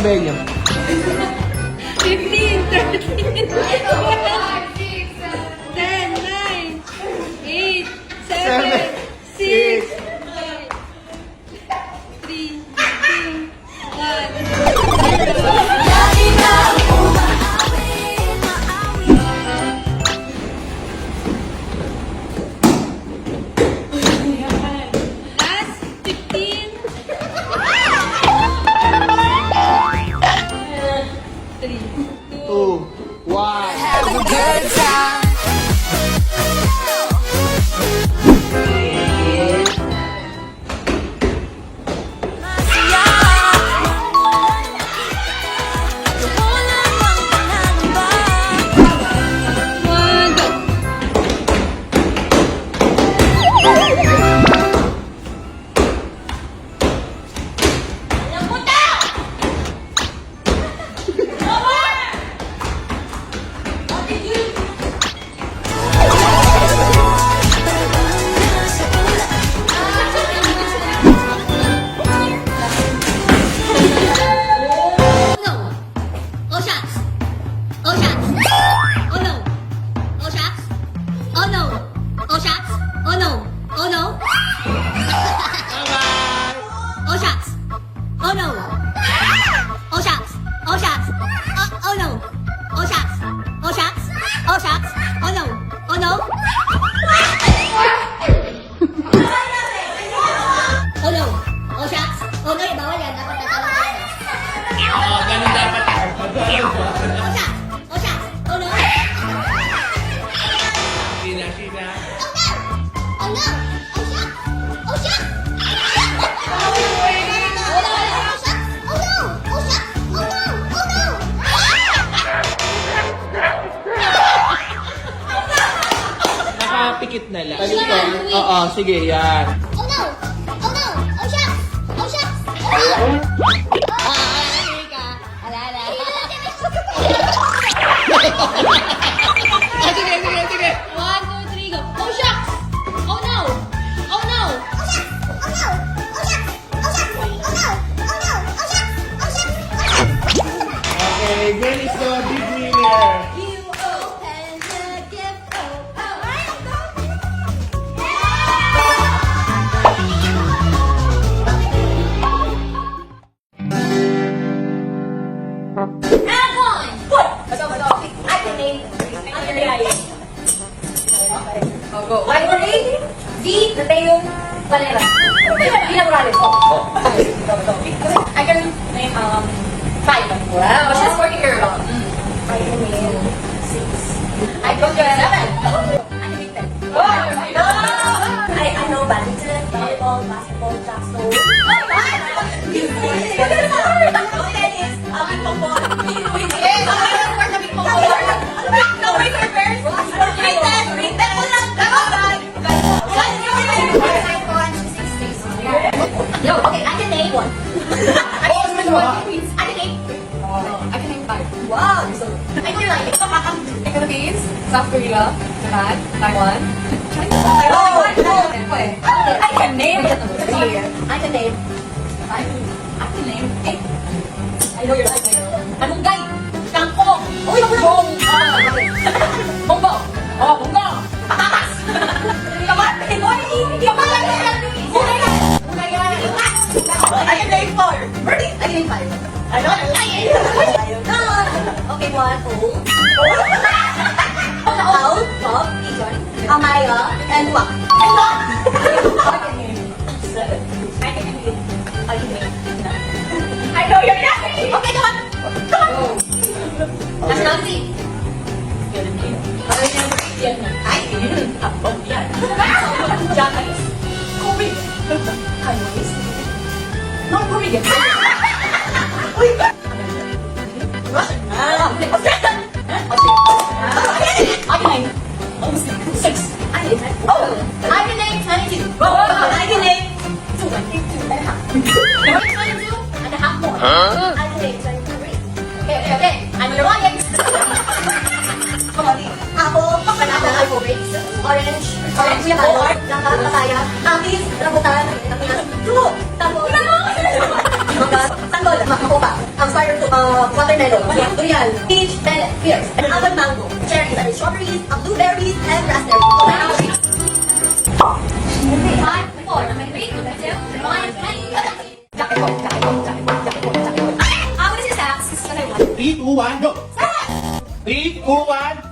sabihin niyo. 15, 13, 12, 10, 9, 8, 7, 6, 5, 3, 2, 1. Last 15. 3, 2, 1. Have a good time. Ganun dapat. Sina. Nakapikit na lang. Oo, sige, yan. Sige. 1, 2, 3, go. Oh, shucks! Oh, no! Oh, no! Okay, girl is the big winner. You open the gift. Are you ready? D, Nateo, Valera. Di Morales. Okay. I can name 5. Wow, she's working here. I can name 6. I can do 7. I can name 10. Oh, I know badminton, volleyball, basketball, jackstone. Oh my God! Tennis, ping pong ball. No, wait, first. Read them. Yo, okay, I can name 1. I can name 5. Wow, so I feel like it's the Philippines, South Korea, Japan, Taiwan. I can name 3. I can name 8. I know you're like Anunggay, Kangkong, Bong, Bongbong, Bongbong, Patatas, Kamate, I can name 4. Ready? I can name 5. I don't know. Okay, 1, Out, Bob, Ijon, Amaya, and Wak. I can name 7. I can name 9. I know you're not. Okay, come on. That's Nancy. Japanese, Korean, Taiwanese, North Korean, Russian, Australian, I can name 6. I can name 22. I can name 22 and a half. 22 and a half more. I can name 23. Okay. I'm Ryan. Apple, banana, alphabets, orange, yellow, langka, papaya, apis, rambutan, fruit, tapos, mangga, tanggol, makupa, styrofoam, watermelon, durian, peach, melon, pears, and almond mango, cherries, and strawberries, blueberries, and raspberries. Okay, 5, 4, number 3, number 2, 1, 20. Jacket po, jacket po, jacket po, jacket po, jacket po. What is your stats? This is what I want. 3, 2, 1, go! 3, 2, 1.